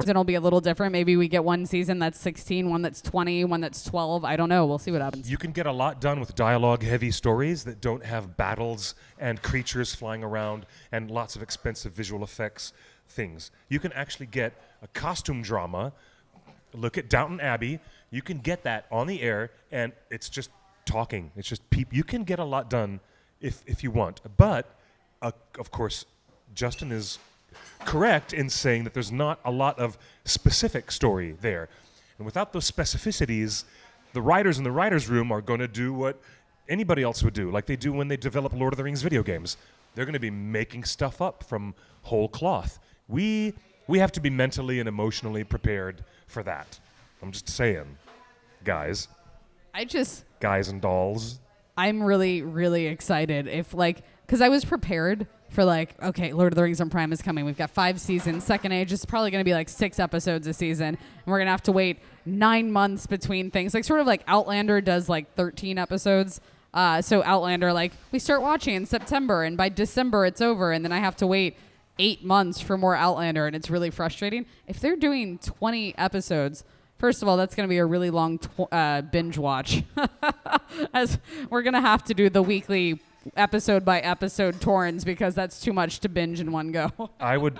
season will be a little different. Maybe we get one season that's 16, one that's 20, one that's 12. I don't know. We'll see what happens. You can get a lot done with dialogue-heavy stories that don't have battles and creatures flying around and lots of expensive visual effects things. You can actually get a costume drama. Look at Downton Abbey. You can get that on the air, and it's just talking. It's just you can get a lot done if you want. But, of course, Justin is correct in saying that there's not a lot of specific story there. And without those specificities, the writers in the writer's room are going to do what anybody else would do, like they do when they develop Lord of the Rings video games. They're going to be making stuff up from whole cloth. We have to be mentally and emotionally prepared for that. I'm just saying, guys. Guys and dolls. I'm really, really excited because I was prepared for okay, Lord of the Rings on Prime is coming. We've got 5 seasons. Second Age is probably going to be 6 episodes a season. And we're going to have to wait 9 months between things. Sort of like Outlander does 13 episodes. So Outlander, we start watching in September and by December it's over. And then I have to wait 8 months for more Outlander. And it's really frustrating. If they're doing 20 episodes, first of all, that's going to be a really long binge watch. As we're going to have to do the weekly episode by episode torrents because that's too much to binge in one go. I would.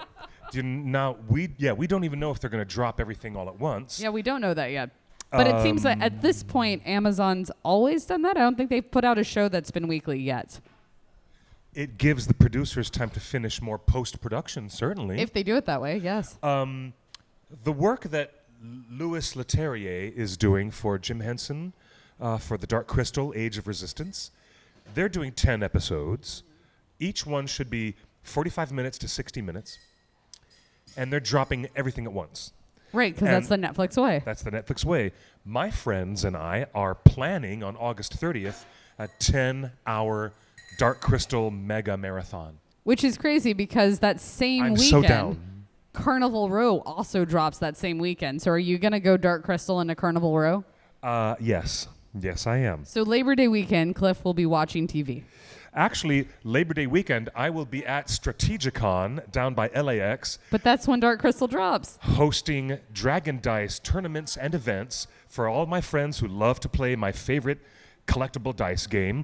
We don't even know if they're going to drop everything all at once. Yeah, we don't know that yet. But it seems that at this point, Amazon's always done that. I don't think they've put out a show that's been weekly yet. It gives the producers time to finish more post-production, certainly. If they do it that way, yes. The work that Louis Leterrier is doing for Jim Henson for The Dark Crystal, Age of Resistance, they're doing 10 episodes. Each one should be 45 minutes to 60 minutes. And they're dropping everything at once. Right, because that's the Netflix way. That's the Netflix way. My friends and I are planning on August 30th a 10-hour Dark Crystal mega marathon. Which is crazy because that same I'm weekend, so down. Carnival Row also drops that same weekend. So are you going to go Dark Crystal into Carnival Row? Yes. Yes, I am. So Labor Day weekend, Cliff will be watching TV. Actually, Labor Day weekend, I will be at Strategicon down by LAX. But that's when Dark Crystal drops. Hosting Dragon Dice tournaments and events for all my friends who love to play my favorite collectible dice game.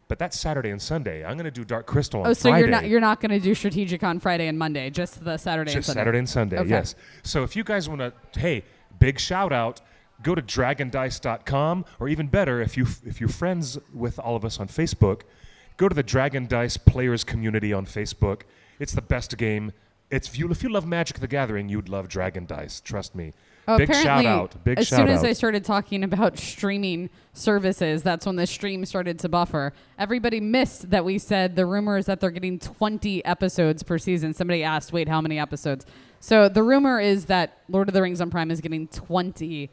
But that's Saturday and Sunday. I'm going to do Dark Crystal on Friday. So you're not going to do Strategicon Friday and Monday, just the Saturday and Sunday? Just Saturday and Sunday, okay. Yes. So if you guys want to, hey, big shout out, go to dragondice.com, or even better, if you're friends with all of us on Facebook, go to the Dragon Dice Players Community on Facebook. It's the best game. If you love Magic the Gathering, you'd love Dragon Dice. Trust me. Big shout out. As soon as I started talking about streaming services, that's when the stream started to buffer. Everybody missed that we said the rumor is that they're getting 20 episodes per season. Somebody asked, wait, how many episodes? So the rumor is that Lord of the Rings on Prime is getting 20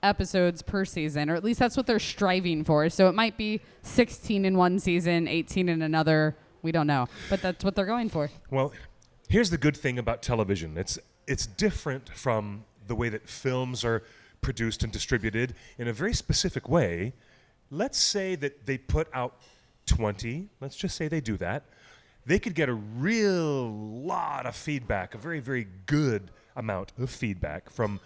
episodes per season, or at least that's what they're striving for. So it might be 16 in one season, 18 in another. We don't know, but that's what they're going for. Well, here's the good thing about television. It's different from the way that films are produced and distributed in a very specific way. Let's say that they put out 20. Let's just say they do that. They could get a real lot of feedback, a very, very good amount of feedback from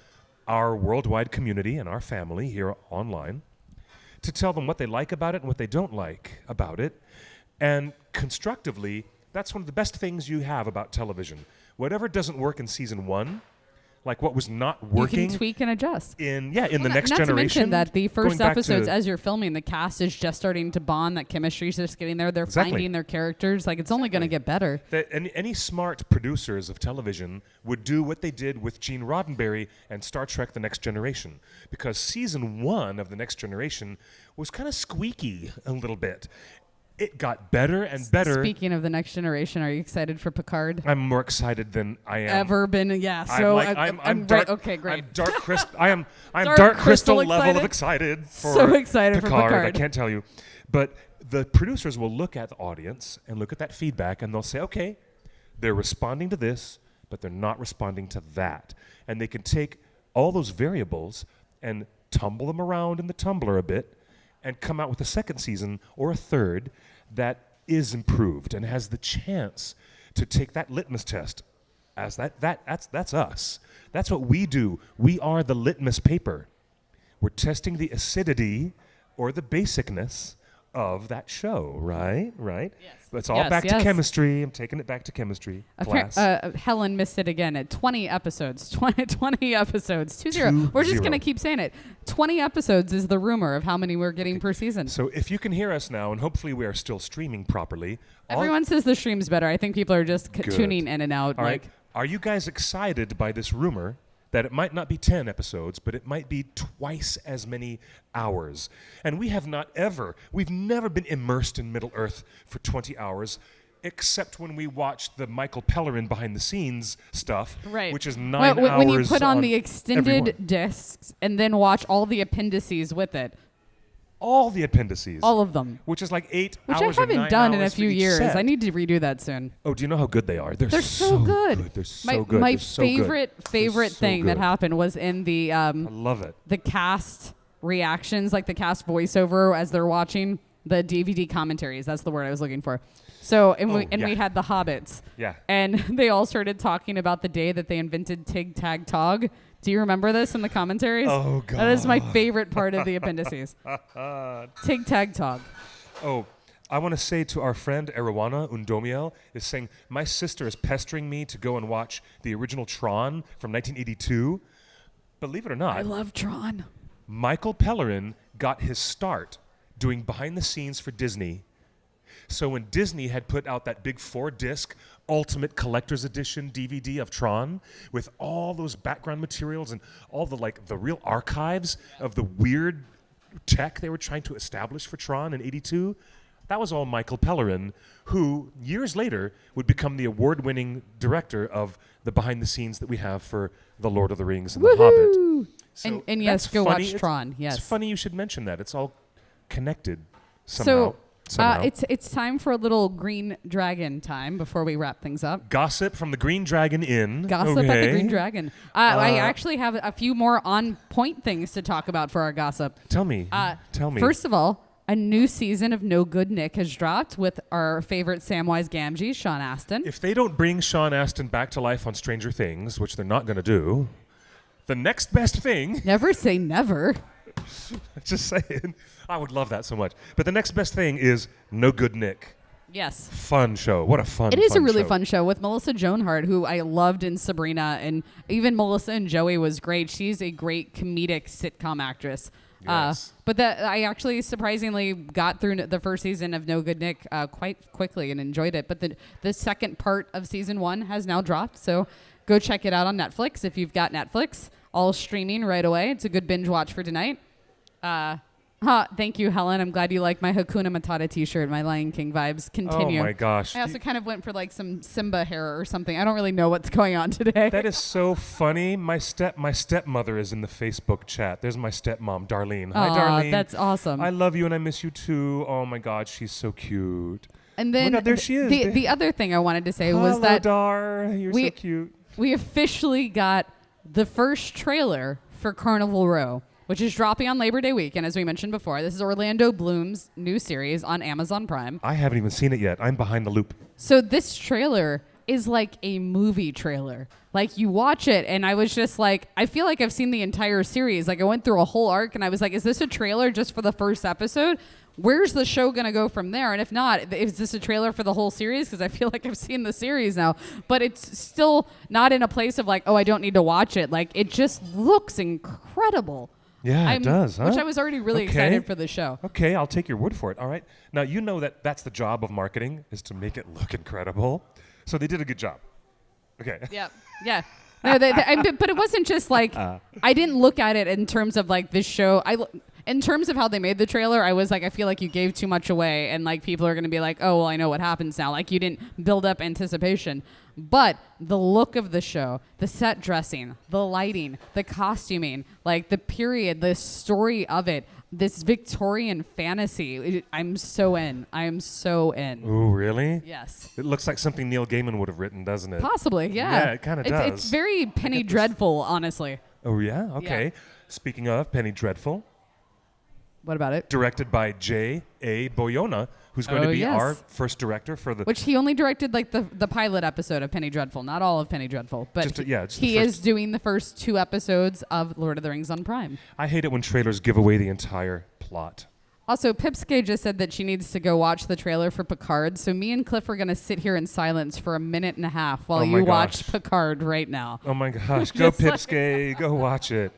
our worldwide community and our family here online to tell them what they like about it and what they don't like about it. And constructively, that's one of the best things you have about television. Whatever doesn't work in season 1, like what was not working. You can tweak and adjust. In the next generation. Not to mention that the first episodes, as you're filming, the cast is just starting to bond. That chemistry's just getting there. They're finding their characters. It's only going to get better. Any smart producers of television would do what they did with Gene Roddenberry and Star Trek The Next Generation. Because season 1 of The Next Generation was kind of squeaky a little bit. It got better and better. Speaking of The Next Generation, are you excited for Picard? I'm more excited than I am. Ever been? Yeah. So I'm right. Okay, great. I'm Dark Crystal. I'm Dark Crystal level of excited for so excited for Picard. I can't tell you, but the producers will look at the audience and look at that feedback, and they'll say, okay, they're responding to this, but they're not responding to that, and they can take all those variables and tumble them around in the tumbler a bit, and come out with a second season or a third that is improved and has the chance to take that litmus test as that's us. That's what we do. We are the litmus paper. We're testing the acidity or the basicness of that show, right? Right? Yes. But it's all back to Yes. chemistry. I'm taking it back to chemistry class. Helen missed it again at 20 episodes. 20 episodes. 20. We're just 20. going to keep saying it. 20 episodes is the rumor of how many we're getting per season. So if you can hear us now, and hopefully we are still streaming properly. Everyone says the stream's better. I think people are just Good. tuning in and out. All right. Are you guys excited by this rumor that it might not be 10 episodes, but it might be twice as many hours? And we've never been immersed in Middle-earth for 20 hours, except when we watch the Michael Pellerin behind-the-scenes stuff, Right. which is 9 hours. When you put on the extended everyone. discs and then watch all the appendices with it. All the appendices. All of them. Which is like 8 Which hours I or 9 haven't done in a hours for few each years. set. I need to redo that soon. Oh, do you know how good they are? They're so good. They're so good. My They're so good. favorite so thing that good. happened was in the I love it. the cast reactions, like the cast voiceover as they're watching the DVD commentaries. That's the word I was looking for. So we had the Hobbits. Yeah. And they all started talking about the day that they invented Tig Tag Tog. Do you remember this in the commentaries? Oh, God. That is my favorite part of the appendices. Tig Tag Tog. Oh, I want to say to our friend Eriwana Undomiel is saying, my sister is pestering me to go and watch the original Tron from 1982. Believe it or not, I love Tron. Michael Pellerin got his start doing behind the scenes for Disney. So when Disney had put out that big 4-disc Ultimate Collector's Edition DVD of Tron with all those background materials and all the real archives of the weird tech they were trying to establish for Tron in 82, that was all Michael Pellerin, who years later would become the award-winning director of the behind the scenes that we have for The Lord of the Rings and The Hobbit. So And yes, that's go funny. watch Tron. Yes. It's funny you should mention that. It's all connected somehow. So it's time for a little Green Dragon time before we wrap things up. Gossip from the Green Dragon Inn. Gossip at the Okay. Green Dragon. I actually have a few more on-point things to talk about for our gossip. Tell me. Tell me. First of all, a new season of No Good Nick has dropped with our favorite Samwise Gamgee, Sean Astin. If they don't bring Sean Astin back to life on Stranger Things, which they're not going to do, the next best thing... Never say never. Just saying. I would love that so much. But the next best thing is No Good Nick. Yes. Fun show. What a fun It is a really show. fun show with Melissa Joan Hart, who I loved in Sabrina, and even Melissa and Joey was great. She's a great comedic sitcom actress. Yes. But I actually surprisingly got through the first season of No Good Nick quite quickly and enjoyed it. But the second part of season 1 has now dropped, so go check it out on Netflix if you've got Netflix. All streaming right away. It's a good binge watch for tonight. Thank you, Helen. I'm glad you like my Hakuna Matata t-shirt. My Lion King vibes continue. Oh, my gosh. I also kind of went for like some Simba hair or something. I don't really know what's going on today. That is so funny. My stepmother is in the Facebook chat. There's my stepmom, Darlene. Hi, Aw, Darlene. that's awesome. I love you and I miss you too. Oh my God, she's so cute. And then Look out, there she is. The other thing I wanted to say Hello, was that Dar. You're so cute. we officially got the first trailer for Carnival Row, which is dropping on Labor Day weekend, as we mentioned before. This is Orlando Bloom's new series on Amazon Prime. I haven't even seen it yet. I'm behind the loop. So this trailer is like a movie trailer. Like, you watch it, and I was just like, I feel like I've seen the entire series. Like, I went through a whole arc, and I was like, is this a trailer just for the first episode? Where's the show going to go from there? And if not, is this a trailer for the whole series? Because I feel like I've seen the series now. But it's still not in a place of like, oh, I don't need to watch it. Like, it just looks incredible. Yeah, it does, huh? Which I was already really excited for the show. Okay, I'll take your word for it. All right. Now, you know that that's the job of marketing, is to make it look incredible. So they did a good job. Okay. Yeah. Yeah. No, but it wasn't just like, I didn't look at it in terms of like this show. In terms of how they made the trailer, I was like, I feel like you gave too much away, and like people are going to be like, oh, well, I know what happens now. Like, you didn't build up anticipation. But the look of the show, the set dressing, the lighting, the costuming, like the period, the story of it, this Victorian fantasy, I'm so in. I am so in. Ooh, really? Yes. It looks like something Neil Gaiman would have written, doesn't it? Possibly, yeah. Yeah, it kind of does. It's very Penny Dreadful, honestly. Oh, yeah? Okay. Yeah. Speaking of Penny Dreadful. What about it? Directed by J.A. Boyona, who's going to be our first director for the... Which he only directed like the pilot episode of Penny Dreadful, not all of Penny Dreadful. But he is doing the first 2 episodes of Lord of the Rings on Prime. I hate it when trailers give away the entire plot. Also, Pipsky just said that she needs to go watch the trailer for Picard, so me and Cliff are going to sit here in silence for a minute and a half while you watch Picard right now. Oh my gosh, go Pipsky, go watch it.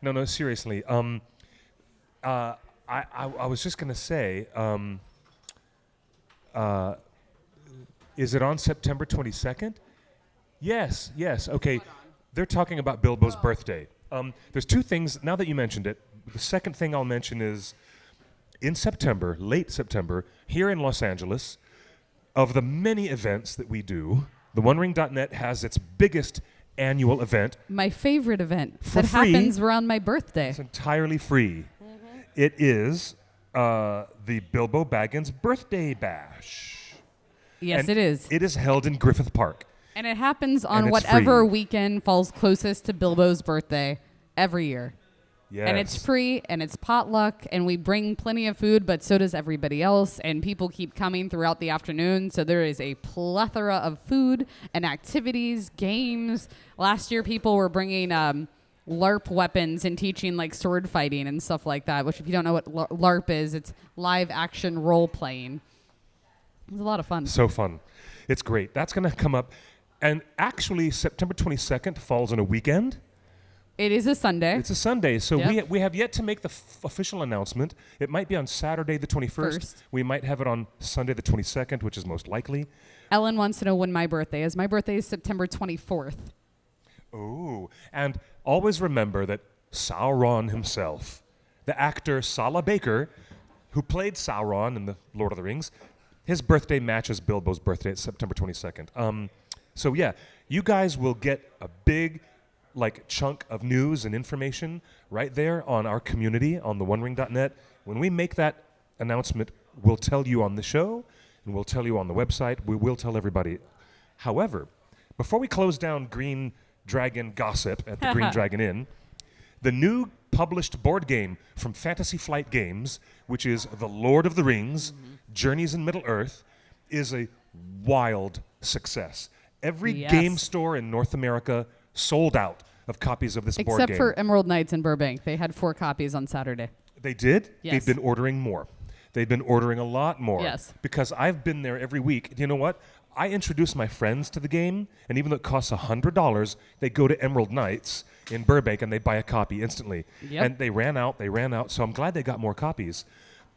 No, seriously. I was just going to say, is it on September 22nd? Yes, okay. They're talking about Bilbo's birthday. There's 2 things, now that you mentioned it, the second thing I'll mention is, in September, late September, here in Los Angeles, of the many events that we do, the OneRing.net has its biggest annual event. My favorite event that happens around my birthday. It's entirely free. Mm-hmm. It is the Bilbo Baggins Birthday Bash. Yes, and it is. It is held in Griffith Park. And it happens on whatever weekend falls closest to Bilbo's birthday every year. Yes. And it's free, and it's potluck, and we bring plenty of food, but so does everybody else, and people keep coming throughout the afternoon, so there is a plethora of food and activities, games. Last year, people were bringing LARP weapons and teaching, like, sword fighting and stuff like that, which if you don't know what LARP is, it's live action role-playing. It was a lot of fun. So fun. It's great. That's going to come up, and actually, September 22nd falls on a weekend. It is a Sunday. It's a Sunday, so we have yet to make the official announcement. It might be on Saturday the 21st. We might have it on Sunday the 22nd, which is most likely. Ellen wants to know when my birthday is. My birthday is September 24th. Oh, and always remember that Sauron himself, the actor Sala Baker, who played Sauron in The Lord of the Rings, his birthday matches Bilbo's birthday at September 22nd. So yeah, you guys will get a big chunk of news and information right there on our community on the OneRing.net. When we make that announcement, we'll tell you on the show and we'll tell you on the website. We will tell everybody. However, before we close down Green Dragon gossip at the Green Dragon Inn, the new published board game from Fantasy Flight Games, which is The Lord of the Rings, Journeys in Middle-earth, is a wild success. Every game store in North America sold out of copies of this board game. Except for Emerald Knights in Burbank. They had 4 copies on Saturday. They did? Yes. They've been ordering more. They've been ordering a lot more. Yes. Because I've been there every week. You know what? I introduce my friends to the game, and even though it costs $100, they go to Emerald Knights in Burbank and they buy a copy instantly. Yep. And they ran out, so I'm glad they got more copies.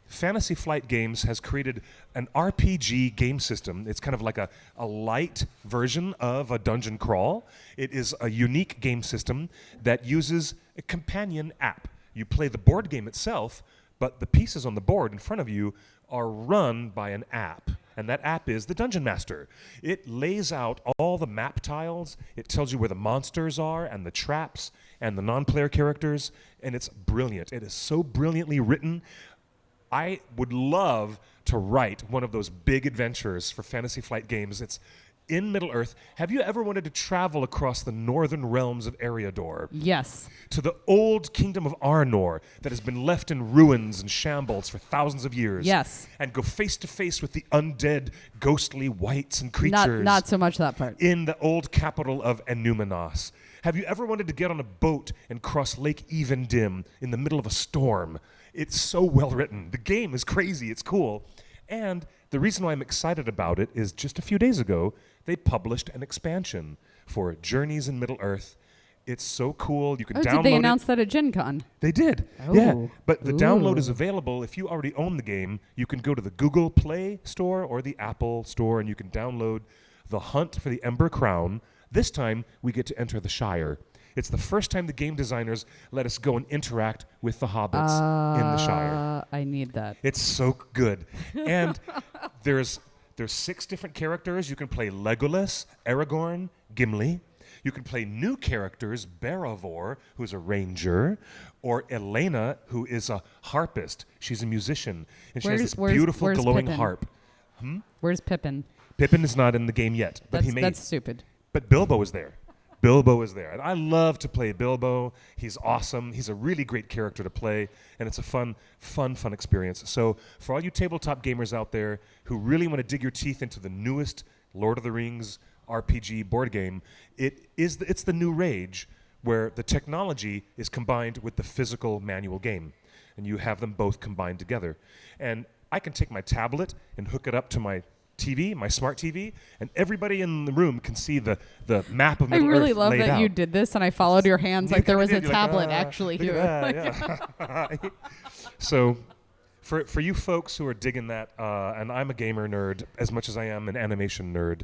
Fantasy Flight Games has created an RPG game system. It's kind of like a light version of a dungeon crawl. It is a unique game system that uses a companion app. You play the board game itself, but the pieces on the board in front of you are run by an app, and that app is the Dungeon Master. It lays out all the map tiles. It tells you where the monsters are and the traps and the non-player characters, and it's brilliant. It is so brilliantly written. I would love to write one of those big adventures for Fantasy Flight Games. It's in Middle-earth. Have you ever wanted to travel across the northern realms of Eriador? Yes. To the old kingdom of Arnor that has been left in ruins and shambles for thousands of years? Yes. And go face to face with the undead, ghostly wights and creatures. Not so much that part. In the old capital of Enumenos. Have you ever wanted to get on a boat and cross Lake Evendim in the middle of a storm? It's so well written. The game is crazy. It's cool. And the reason why I'm excited about it is just a few days ago, they published an expansion for Journeys in Middle-earth. It's so cool. You can download it. Did they announce that at Gen Con? They did. Oh. Yeah. But the download is available. If you already own the game, you can go to the Google Play Store or the Apple Store, and you can download The Hunt for the Ember Crown. This time, we get to enter the Shire. It's the first time the game designers let us go and interact with the hobbits in the Shire. I need that. It's so good. And there's 6 different characters. You can play Legolas, Aragorn, Gimli. You can play new characters, Baravor, who's a ranger, or Elena, who is a harpist. She's a musician, and she has this beautiful glowing Pippin? harp. Where's Pippin? Pippin is not in the game yet, but That's stupid. But Bilbo is there. Bilbo is there. And I love to play Bilbo. He's awesome. He's a really great character to play, and it's a fun experience. So for all you tabletop gamers out there who really want to dig your teeth into the newest Lord of the Rings RPG board game, it's the new rage where the technology is combined with the physical manual game, and you have them both combined together. And I can take my tablet and hook it up to my TV, my smart TV, and everybody in the room can see the map of Middle Earth. I really love that out. you did this, and I followed your hands like there was a tablet actually here. here. So, for you folks who are digging that, and I'm a gamer nerd as much as I am an animation nerd,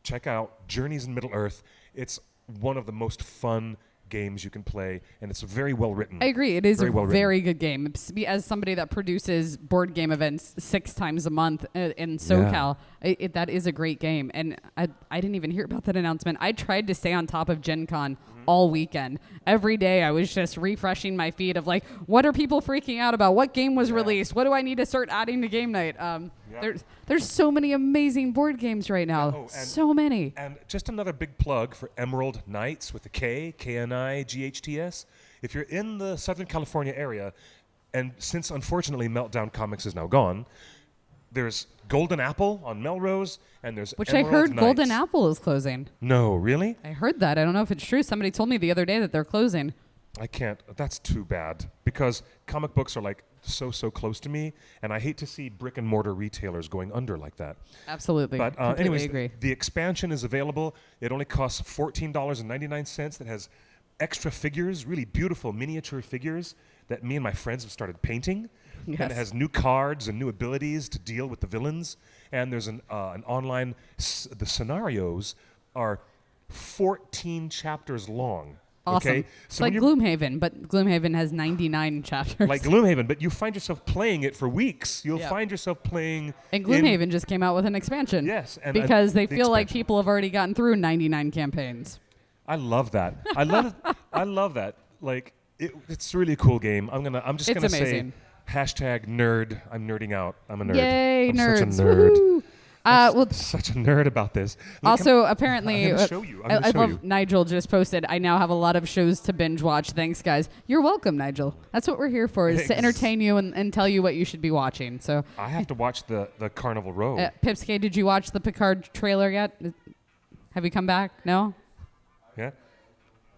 check out Journeys in Middle Earth. It's one of the most fun games you can play, and it's very well written. I agree. It is very good game. As somebody that produces board game events 6 times a month in SoCal, that is a great game. And I didn't even hear about that announcement. I tried to stay on top of Gen Con all weekend. Every day I was just refreshing my feed of like, what are people freaking out about? What game was released? What do I need to start adding to game night? There's so many amazing board games right now. So many. And just another big plug for Emerald Knights with a K, KNIGHTS. If you're in the Southern California area, and since unfortunately Meltdown Comics is now gone, there's Golden Apple on Melrose, and there's Which Emerald I heard Knights. Golden Apple is closing. No, really? I heard that. I don't know if it's true. Somebody told me the other day that they're closing. I can't. That's too bad, because comic books are like so close to me, and I hate to see brick and mortar retailers going under like that. Absolutely. But Completely anyways, agree. the expansion is available. It only costs $14.99. That has extra figures, really beautiful miniature figures that me and my friends have started painting. Yes. And it has new cards and new abilities to deal with the villains. And there's an online. The scenarios are 14 chapters long. Awesome. Okay? It's like Gloomhaven, but Gloomhaven has 99 chapters. Like Gloomhaven, but you find yourself playing it for weeks. You'll find yourself playing. And Gloomhaven just came out with an expansion. Yes. And because they feel like people have already gotten through 99 campaigns. I love that. I love that. Like, it's a really cool game. I'm just gonna say #nerd. I'm nerding out. I'm a nerd. Yay, I'm nerds. such a nerd. Woo-hoo. Such a nerd about this. Also, apparently, I'm show you. I love Nigel just posted, I now have a lot of shows to binge watch. Thanks, guys. You're welcome, Nigel. That's what we're here for, is to entertain you and tell you what you should be watching. So I have to watch the Carnival Row. Pipsky, did you watch the Picard trailer yet? Have you come back? No? Yeah.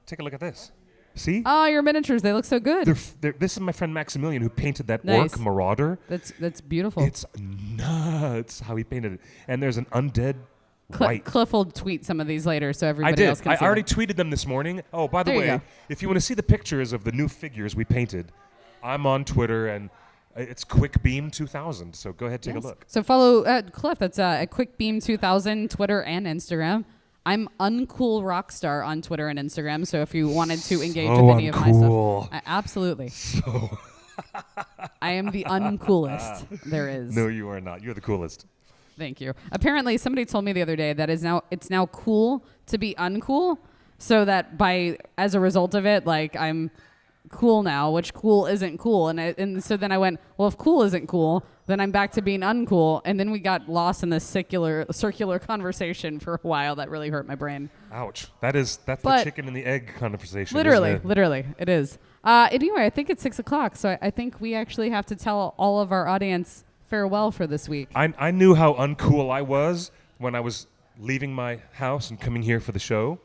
Take a look at this. See? Oh, your miniatures. They look so good. This is my friend Maximilian who painted that Nice. orc marauder. That's beautiful. It's nuts how he painted it. And there's an undead white. Cliff will tweet some of these later so everybody else can see I already them. tweeted them this morning. Oh, by the There you way, go. if you want to see the pictures of the new figures we painted, I'm on Twitter, and it's QuickBeam2000. So go ahead, take a look. So follow Cliff. That's at QuickBeam2000, Twitter and Instagram. I'm Uncool Rockstar on Twitter and Instagram, so if you wanted to engage with any of my stuff. Absolutely. So I am the uncoolest there is. No, you are not. You're the coolest. Thank you. Apparently, somebody told me the other day that it's now cool to be uncool, so that as a result of it, like I'm cool now, which cool isn't cool. And so then I went, well, if cool isn't cool, then I'm back to being uncool. And then we got lost in this circular conversation for a while. That really hurt my brain. Ouch. That's the chicken and the egg conversation. Literally, it is. Anyway, I think it's 6:00, so I think we actually have to tell all of our audience farewell for this week. I knew how uncool I was when I was leaving my house and coming here for the show.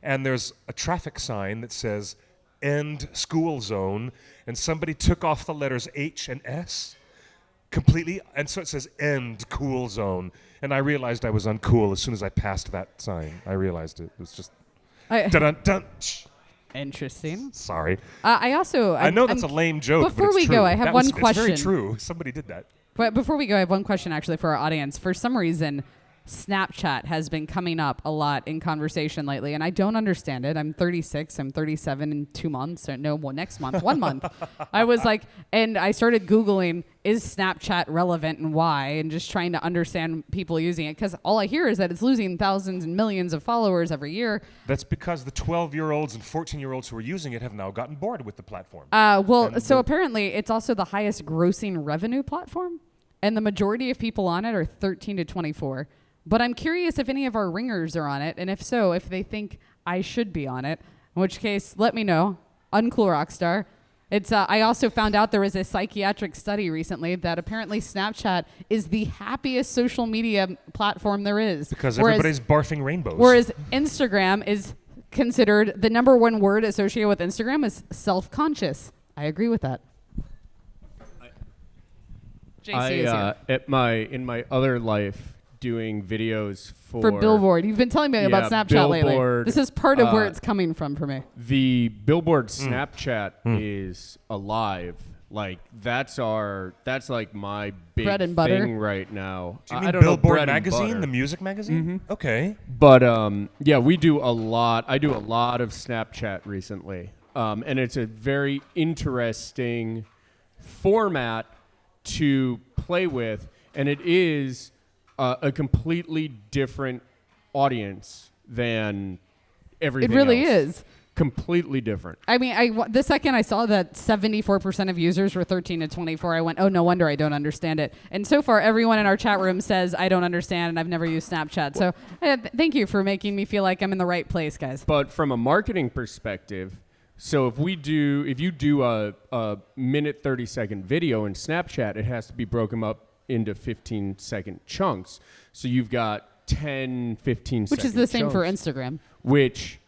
And there's a traffic sign that says end school zone, and somebody took off the letters H and S completely, and so it says end cool zone. And I realized I was uncool as soon as I passed that sign. I realized it was just dun-dun-dun. Interesting. Sorry. I know that's a lame joke. Before but we it's go, true. I have one question. It's very true. Somebody did that. But before we go, I have one question actually for our audience. For some reason, Snapchat has been coming up a lot in conversation lately, and I don't understand it. I'm 36. I'm 37 in 2 months. Or no, well, next month, 1 month. I was like, and I started Googling, is Snapchat relevant and why, and just trying to understand people using it, because all I hear is that it's losing thousands and millions of followers every year. That's because the 12-year-olds and 14-year-olds who are using it have now gotten bored with the platform. So apparently it's also the highest grossing revenue platform, and the majority of people on it are 13 to 24. But I'm curious if any of our ringers are on it, and if so, if they think I should be on it. In which case, let me know. Uncool Rockstar. It's. I also found out there was a psychiatric study recently that apparently Snapchat is the happiest social media platform there is. Because everybody's barfing rainbows. Whereas Instagram is considered the number one word associated with Instagram is self-conscious. I agree with that. JC is here. In my other life, doing videos for Billboard. You've been telling me about Snapchat lately. This is part of where it's coming from for me. The Billboard Snapchat is alive. Like that's like my big bread and butter thing right now. Do you mean I don't Billboard know, magazine, the music magazine? Mm-hmm. Okay. But yeah, we do a lot. I do a lot of Snapchat recently, and it's a very interesting format to play with, and it is a completely different audience than everything else. It really is. Completely different. I mean, the second I saw that 74% of users were 13 to 24, I went, oh, no wonder I don't understand it. And so far, everyone in our chat room says I don't understand and I've never used Snapchat. So thank you for making me feel like I'm in the right place, guys. But from a marketing perspective, so if you do a minute 30-second video in Snapchat, it has to be broken up into 15-second chunks. So you've got 10, 15 Which is the same for Instagram. Which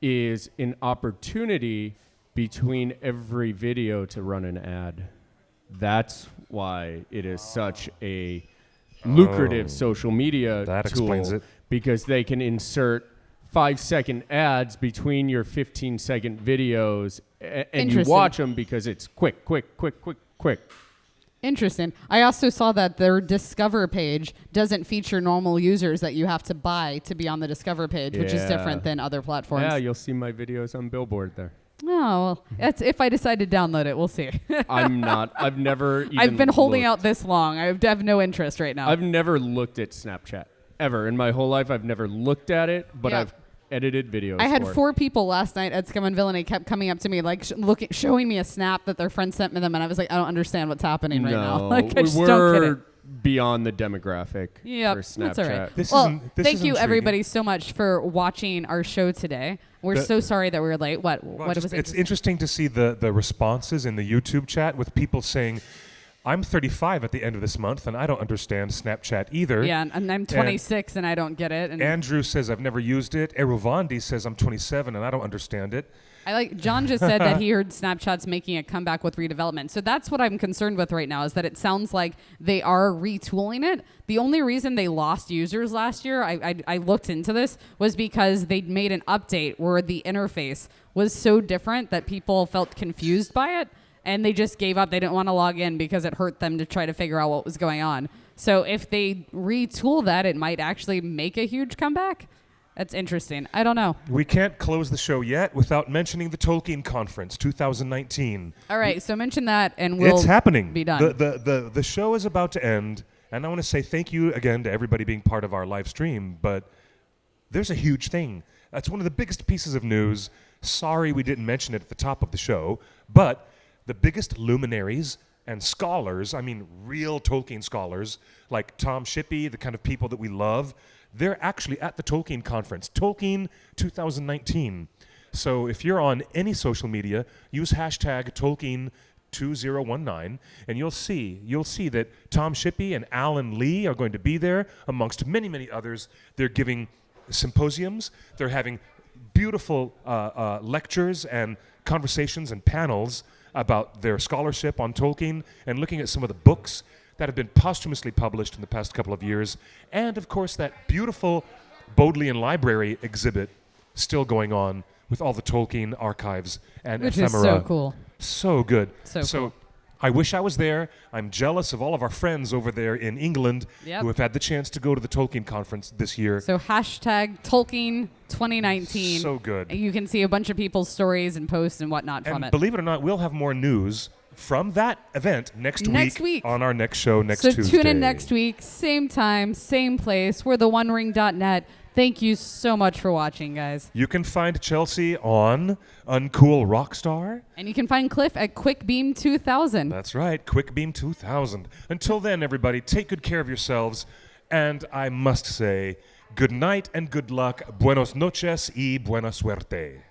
is an opportunity between every video to run an ad. That's why it is such a lucrative social media that tool. Explains it. Because they can insert 5-second ads between your 15-second videos, and you watch them because it's quick. Interesting. I also saw that their Discover page doesn't feature normal users that you have to buy to be on the Discover page, which is different than other platforms. Yeah, you'll see my videos on Billboard there. Oh, well, that's if I decide to download it, we'll see. I'm not. I've never even I've been holding out this long. I have no interest right now. I've never looked at Snapchat. Ever. In my whole life, I've never looked at it, but I've edited videos. I had 4 people last night at Scum and Villainy kept coming up to me, like showing me a snap that their friend sent me them, and I was like, I don't understand what's happening right now. Like, I just don't get it. Beyond the demographic for Snapchat. That's all right. This thank is you intriguing. everybody so much for watching our show today. We're so sorry that we were late. What was it? It's interesting to see the responses in the YouTube chat with people saying, I'm 35 at the end of this month, and I don't understand Snapchat either. Yeah, and I'm 26, and I don't get it. And Andrew says, I've never used it. Eruvandi says, I'm 27, and I don't understand it. John just said that he heard Snapchat's making a comeback with redevelopment. So that's what I'm concerned with right now, is that it sounds like they are retooling it. The only reason they lost users last year, I looked into this, was because they made an update where the interface was so different that people felt confused by it. And they just gave up. They didn't want to log in because it hurt them to try to figure out what was going on. So if they retool that, it might actually make a huge comeback. That's interesting. I don't know. We can't close the show yet without mentioning the Tolkien Conference 2019. All right, so mention that and we'll It's happening. Be done. The show is about to end, and I want to say thank you again to everybody being part of our live stream, but there's a huge thing. That's one of the biggest pieces of news. Sorry we didn't mention it at the top of the show, but the biggest luminaries and scholars, I mean real Tolkien scholars, like Tom Shippey, the kind of people that we love, they're actually at the Tolkien Conference, Tolkien 2019. So if you're on any social media, use hashtag Tolkien2019, and you'll see that Tom Shippey and Alan Lee are going to be there, amongst many, many others. They're giving symposiums. They're having beautiful lectures and conversations and panels about their scholarship on Tolkien and looking at some of the books that have been posthumously published in the past couple of years. And, of course, that beautiful Bodleian Library exhibit still going on with all the Tolkien archives and Which ephemera. Is so cool. So good. So cool. I wish I was there. I'm jealous of all of our friends over there in England who have had the chance to go to the Tolkien Conference this year. So hashtag Tolkien 2019. So good. You can see a bunch of people's stories and posts and whatnot from it. And believe it or not, we'll have more news from that event next week on our next show next Tuesday. So tune in next week, same time, same place. We're the OneRing.net. Thank you so much for watching, guys. You can find Chelsea on Uncool Rockstar. And you can find Cliff at QuickBeam 2000. That's right, QuickBeam 2000. Until then, everybody, take good care of yourselves And I must say, good night and good luck, buenos noches y buena suerte.